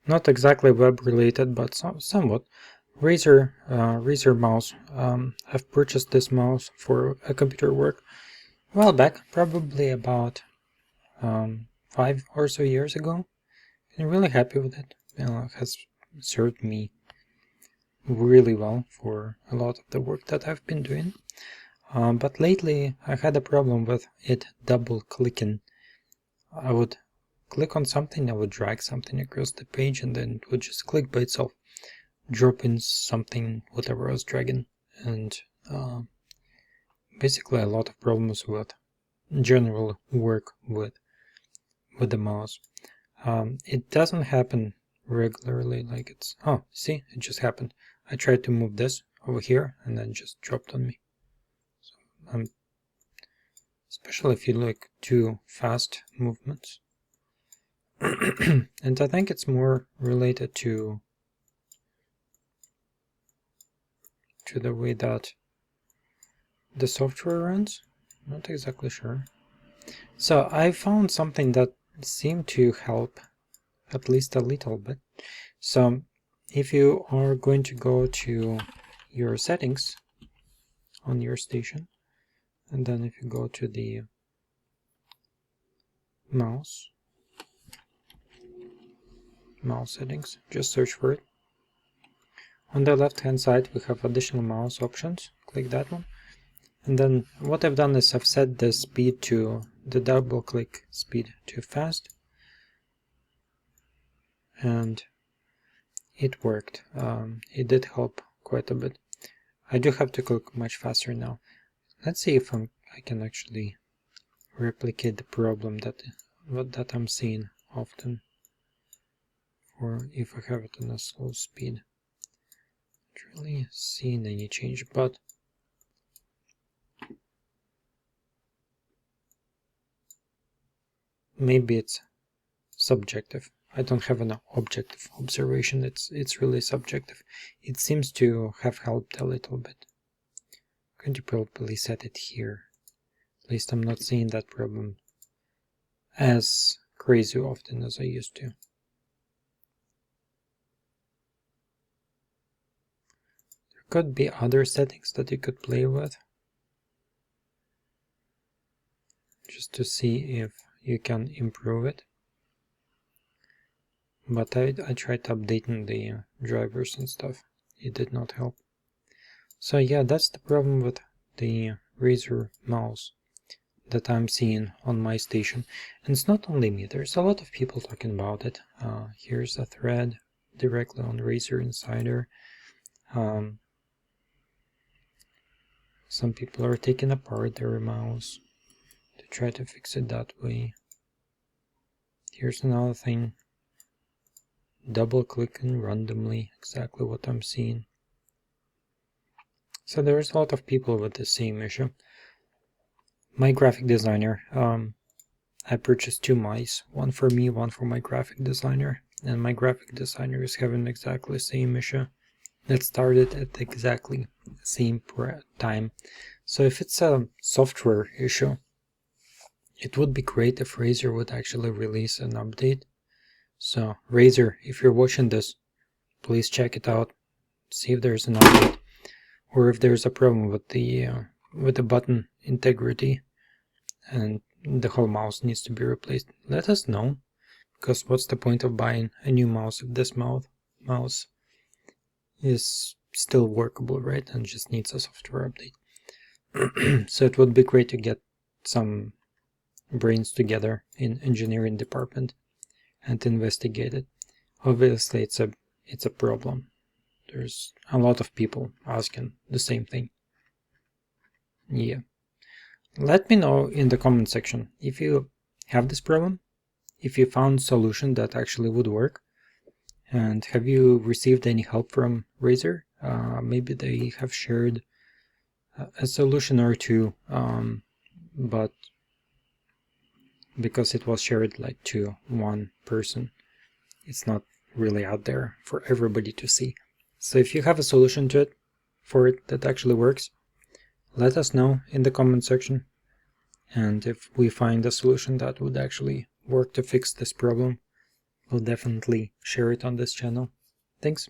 not exactly web related, but somewhat. Razer mouse. I've purchased this mouse for a computer work a while back, probably about 5 or so years ago. I'm really happy with it. It has served me really well for a lot of the work that I've been doing. But lately I had a problem with it double clicking. I would click on something, I would drag something across the page, and then it would just click by itself, drop in something, whatever I was dragging, and basically a lot of problems with general work with the mouse. It doesn't happen regularly, like it's, oh, see, it just happened. I tried to move this over here and then just dropped on me. So, especially if you like too fast movements. And I think it's more related to the way that the software runs. Not exactly sure. So I found something that seemed to help at least a little bit. So if you are going to go to your settings on your station, and then if you go to the mouse settings, just search for it. On the left hand side we have additional mouse options. Click that one, and then what I've done is I've set the speed to the double click speed to fast, and it worked. It did help quite a bit. I do have to click much faster now. Let's see if I can actually replicate the problem that I'm seeing often, or if I have it on a slow speed. Not really seeing any change, but maybe it's subjective. I don't have an objective observation. It's really subjective. It seems to have helped a little bit. I'm going to probably set it here. At least I'm not seeing that problem as crazy often as I used to. There could be other settings that you could play with, just to see if you can improve it. But I tried updating the drivers and stuff. It did not help. So yeah, that's the problem with the Razer mouse that I'm seeing on my station. And it's not only me, there's a lot of people talking about it. Here's a thread directly on Razer Insider. Some people are taking apart their mouse to try to fix it that way. Here's another thing. Double clicking randomly, exactly what I'm seeing. So there's a lot of people with the same issue. My graphic designer, I purchased 2 mice, one for me, one for my graphic designer, and my graphic designer is having exactly the same issue. That started at exactly the same time. So if it's a software issue, it would be great if Razer would actually release an update. So Razer, if you're watching this, please check it out, see if there's an update, or if there's a problem with the button integrity and the whole mouse needs to be replaced. Let us know, because what's the point of buying a new mouse if this mouse is still workable, right, and just needs a software update. So it would be great to get some brains together in engineering department and investigate it. Obviously it's a problem. There's a lot of people asking the same thing. Yeah. Let me know in the comment section if you have this problem, if you found a solution that actually would work, and have you received any help from Razer? Maybe they have shared a solution or two, but because it was shared like to one person, it's not really out there for everybody to see. So if you have a solution to it, for it that actually works, let us know in the comment section. And if we find a solution that would actually work to fix this problem, will definitely share it on this channel. Thanks.